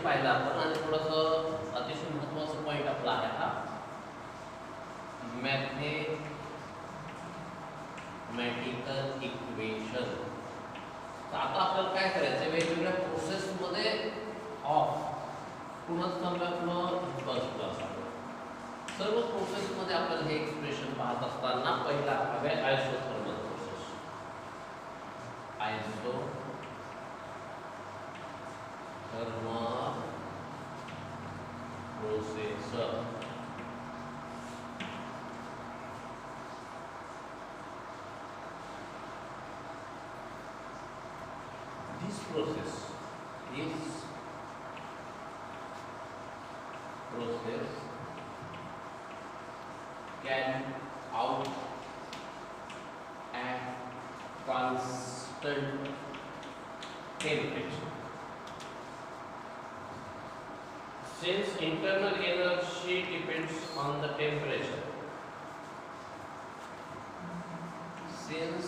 पाहिलं आपण आणि थोडंसं अतिशय महत्त्वाचं पॉईंट आपला आहे हा मॅथमॅटिकल इक्वेशन. तर आता आपल्याला काय करायचं, वेगवेगळ्या प्रोसेसमध्ये ऑफ पुन्हा सर्व प्रोसेसमध्ये आपल्याला हे एक्सप्रेशन पाहत असताना पहिला हवे isothermal process. Isothermal process. This process can out at constant temperature. Since internal energy depends on the temperature, since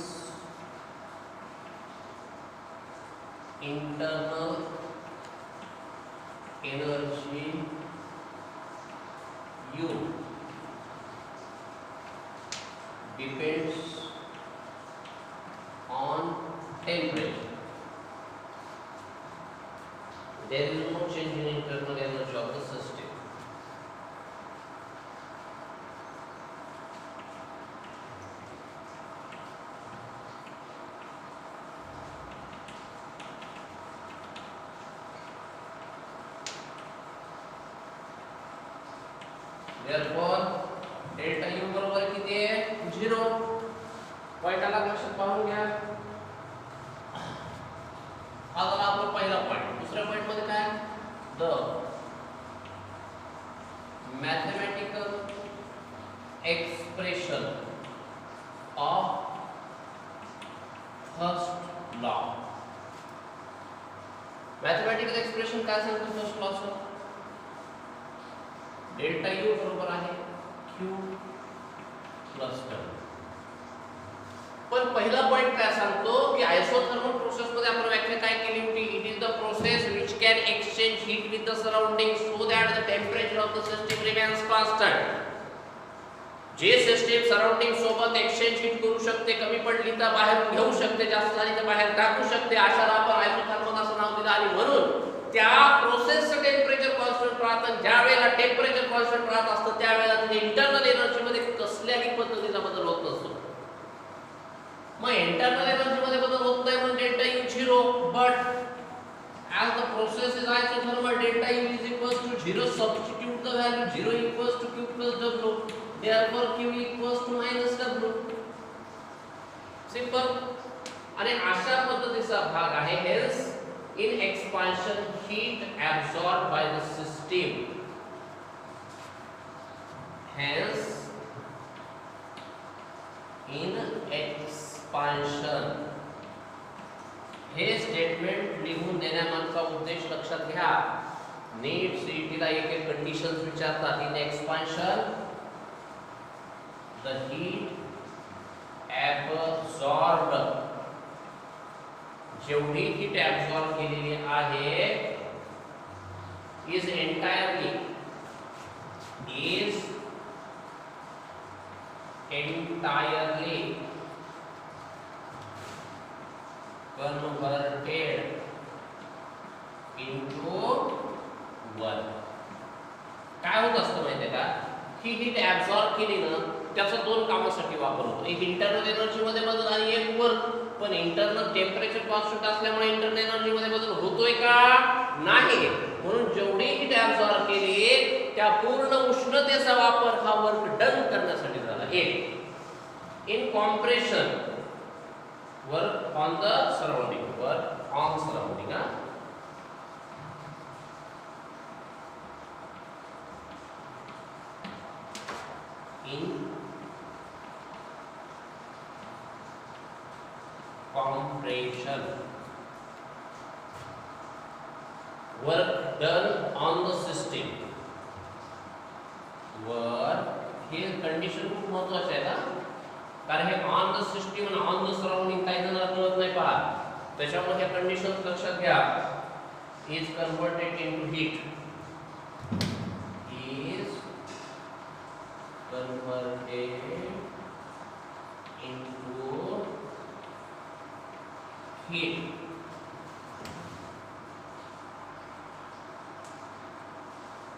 internal energy U depends on temperature, there is no change in internal energy of the system. Therefore delta U बरोबर किती आहे 0. Point आला लक्षात पाहून घ्या. हा झाला आपला पहिला पॉइंट. दुसऱ्या पॉइंट मध्ये काय, the mathematical expression of first law. Mathematical expression काय सांगतो फर्स्ट लॉचं, डेल्टा U बरोबर आहे Q प्लस W. पण पहिला पॉइंट काय सांगतो की आयसोथर्मल प्रोसेस मध्ये आपण व्याख्या काय केली होती, it is the process which can exchange heat with the surrounding so that the temperature of the system remains constant. J system surrounding सोबत एक्सचेंज हीट करू शकते, कमी पडली तर बाहेर घेऊ शकते, जास्त झाली तर बाहेर टाकू शकते, अशाला आपण आयसोथर्मल असं नाव दिलं. आणि म्हणून त्या प्रोसेसचं टेम्परेचर कॉन्स्टंट राहतं. ज्या वेळेला टेम्परेचर कॉन्स्टंट राहत असतं त्यावेळेला तिथे इंटरनल एनर्जी मध्ये कसल्याही पद्धतीचा बदल होत नसतो. मग इंटरनल एनर्जी मध्ये बदल होत नाही म्हणून delta U 0. But as the process is isothermal, delta U is equals to 0. Substitute the value 0 equals to Q plus W. Therefore Q equals to minus W. Simple. आणि अशा पद्धतीचा भाग आहे. Hence in expansion heat absorbed by the system. Hence in expansion, हे statement लिहून देण्यामागचा उद्देश लक्षात घ्या. नीट सीईटीला एक एक कंडिशन्स विचारतात. इन एक्सपान्शन द हीट ॲब्सॉर्ब्ड, जेवढी हीट ॲब्सॉर्ब केलेली आहे इज एंटायरली converted into 1. काय होत असतं माहितीये का, ही हीट ॲब्सॉर्ब केली ना त्याचा दोन कामासाठी वापर होतो. एक इंटरनल एनर्जी मध्ये बदल आणि एक वर्क. पण इंटरनल टेम्परेचर कॉन्स्टंट असल्यामुळे इंटरनल एनर्जी मध्ये बदल होतोय का, नाही. म्हणून जेवढी हीट ॲब्सॉर्ब केली त्या पूर्ण उष्णतेचा वापर हा वर्क डन करण्यासाठी झाला. एक इन compression, work on the surrounding, work on surrounding. In compression, work done on the system. Work, he condition खूप महत्वाची आहे ना, कारण हे ऑन द सिस्टम आणि ऑन द सराउंडिंग काही जणांना कळत नाही पहा. त्याच्यामुळे ह्या कंडिशन्स लक्षात घ्या. is converted into heat. Is converted into heat.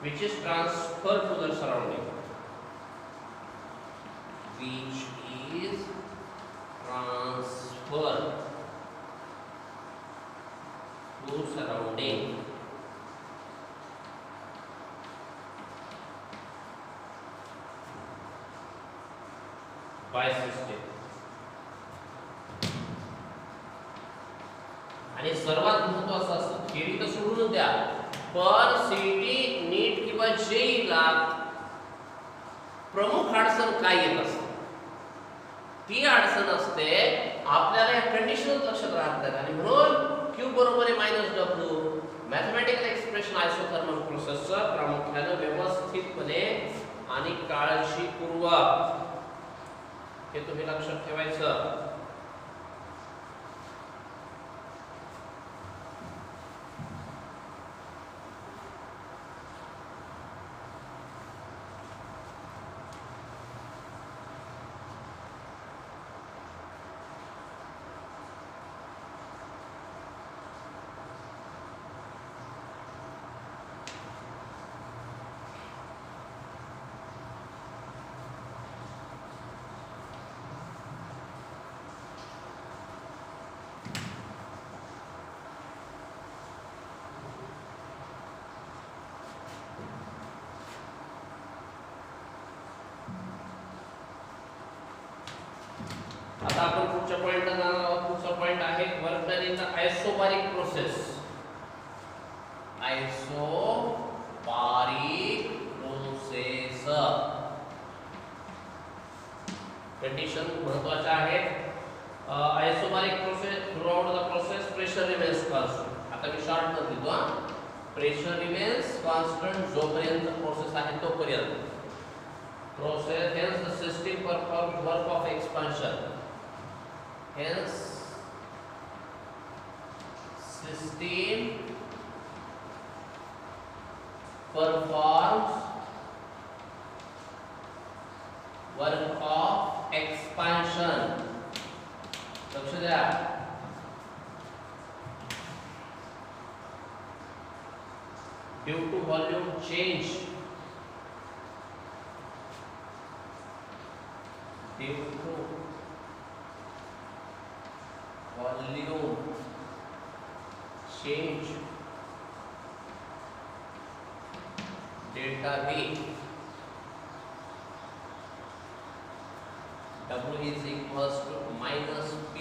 Which is transferred to the surrounding. Which is transferred to surrounding. By system. आणि सर्वात महत्त्वाचं असतं, थेरी तर सोडून द्या, पण सीईटी नीट किंवा जेईला प्रमुख अडचण काय येत असते? ती अडचण असते आपल्याला या कंडिशन्स लक्षात राहत नाहीत आणि म्हणून Q बरोबर आहे -W. मॅथमॅटिकल एक्सप्रेशन आयसोथर्मल प्रोसेसचं प्रामुख्याने व्यवस्थितपणे आणि काळजीपूर्वक हे तुम्ही लक्षात ठेवायचं. आता आपण पुढच्या पॉइंटला जाणार आहोत. पुढचा पॉइंट आहे work done in the isobaric process. Isobaric process condition महत्वाच्या आहेत. Isobaric process throughout the process pressure remains constant. आता मी शॉर्ट कर देतो. प्रेशर रिमेन्स कॉन्स्टंट जोपर्यंत प्रोसेस आहे तोपर्यंत process, hence the system performs work of expansion. Hence system performs work of expansion. लक्ष द्या. Due to volume change. Due to volume change, delta V, W is equals to minus P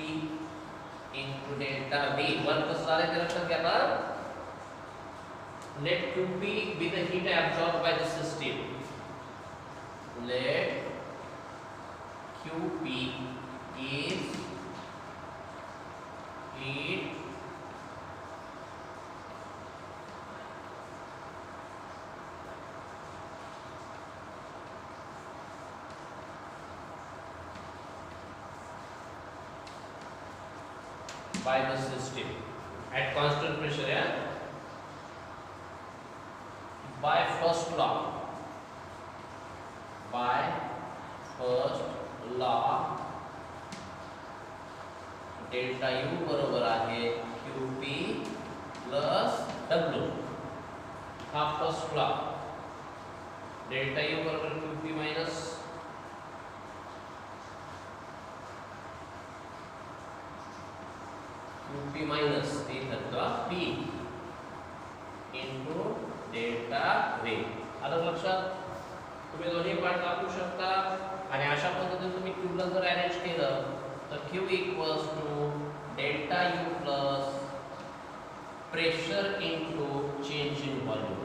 into delta V. One कसं झालं ते लक्षात घ्या. Let QP be the heat absorbed by the system. Let QP is heat by the system at constant pressure. Yeah? By first law. By first law delta U बरोबर आहे QP plus W. हा first law. Delta U बरोबर QP minus QP minus P into delta V. आता लक्षात तुम्ही दोन्ही part टाकू शकता आणि अशा पद्धतीने तुम्ही क्यूबला जर अरेंज केलं तर Q equals to delta U plus pressure into change in volume.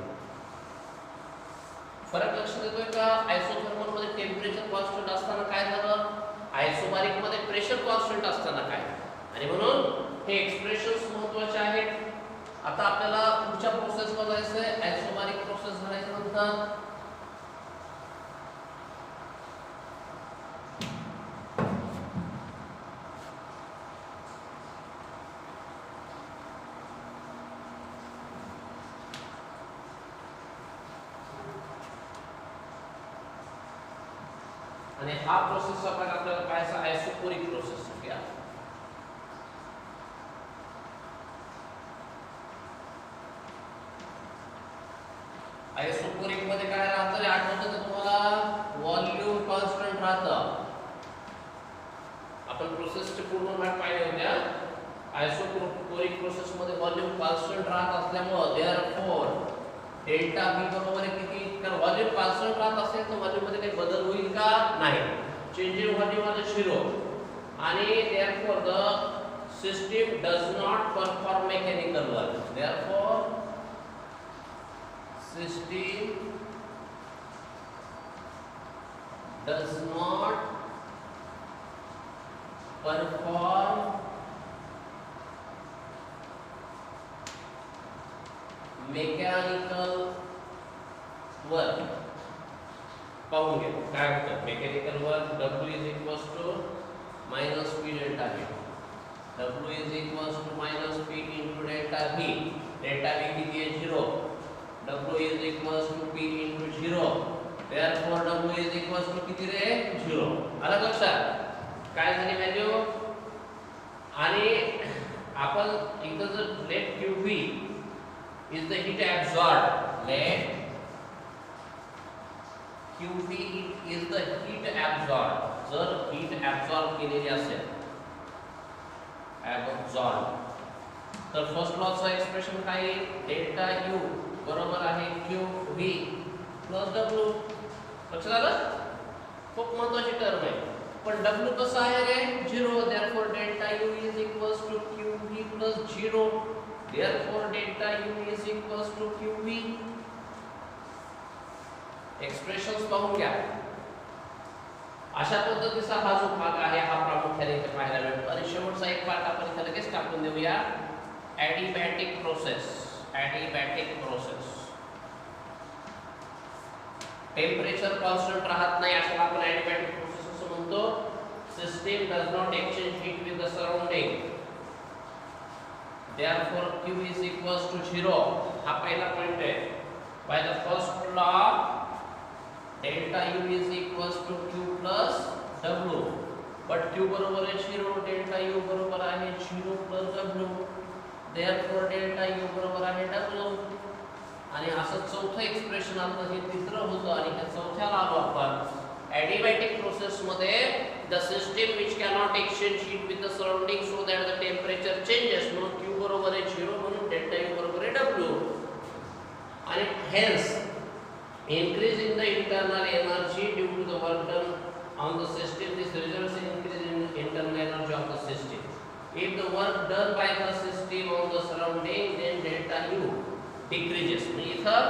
फरक लक्षात येतोय का? आयसोथर्मल मध्ये टेम्परेचर कॉन्स्टंट असताना काय झालं, आयसोबारिक मध्ये प्रेशर कॉन्स्टंट असताना काय, आणि म्हणून हे एक्सप्रेशन्स महत्त्वाचे आहेत. आता आपल्याला पुढच्या प्रोसेसवर जायचं आहे. आयसोबारिक प्रोसेस झाल्यानंतर आणि हा प्रोसेसचा भाग आपल्याला पाहायचा आयसोकोरिक प्रोसेस. या आयसोकोरिक मध्ये काय राहतं रे, आठवतं का तुम्हाला? व्हॉल्यूम कॉन्स्टंट राहतं. आपण प्रोसेसचे पूर्ण भाग पाहिले होत्या. आयसोकोरिक प्रोसेस मध्ये व्हॉल्यूम कॉन्स्टंट राहत असल्यामुळे देअरफॉर डेल्टा व्ही बरोबर आहे किती? तर व्हॉल्यूम कॉन्स्टंट राहत असेल तर व्हॉल्यूम मध्ये काही बदल होईल का? नाही. चेंज इन व्हॉल्यूम मध्ये 0 आणि therefore the system does not perform mechanical work. Therefore system does not perform mechanical work. पाहून घ्या काय होतं mechanical work. W is equals to minus P delta V. W is equals to minus P into delta V. Delta V किती आहे? 0. W is equals to P into 0. Therefore W is equals to किती रे? 0. आलं लक्षात? काय झाली value? आणि आपण इथं जर late QV is the heat absorbed. Let QV is the heat absorbed. जर heat absorb केलेली असेल, absorbed, तर फर्स्ट लॉचं एक्सप्रेशन काय आहे? डेल्टा U बरोबर आहे QV प्लस W. लक्षात आलं? खूप महत्त्वाची टर्म आहे. पण W कसं आहे रे? 0. Therefore delta U is equals to QV plus 0. Therefore delta U is equals to QV. Expressions पाहून घ्या. अशा पद्धतीचा हा जो भाग आहे हा प्रामुख्याने इथे पाहायला मिळतो. आणि शेवटचा एक पार्ट आपण इथे लगेच टाकून देऊया. ॲडिबॅटिक प्रोसेस. ॲडिबॅटिक प्रोसेस. टेम्परेचर कॉन्स्टंट राहत नाही अशाला आपण ॲडिबॅटिक प्रोसेस असं म्हणतो. System does not exchange heat with the surrounding. Therefore Q is equals to 0. हा पहिला पॉइंट आहे. By the first law, delta U is equals to Q plus W. But Q बरोबर आहे 0, delta U बरोबर आहे 0 plus W. Therefore delta U बरोबर आहे W. आणि असं चौथं एक्सप्रेशन आपलं हे तिसरं होतं आणि हे चौथ्याला आलो आपण. Adiabatic process मध्ये the system which cannot exchange heat with the surrounding so that the temperature changes. म्हणून Q बरोबर आहे 0 म्हणून delta U बरोबर आहे W. आणि hence increase in the internal energy due to the work done on the system. This results in increase in internal energy of the system. If the work done by the system on the surrounding, then delta U decreases. म्हणजे इथं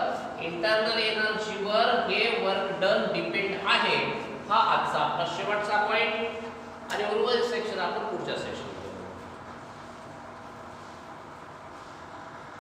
internal एनर्जीवर हे work done depend आहे. हा आजचा आपला शेवटचा point आणि उर्वरित section आपण पुढच्या सेक्शन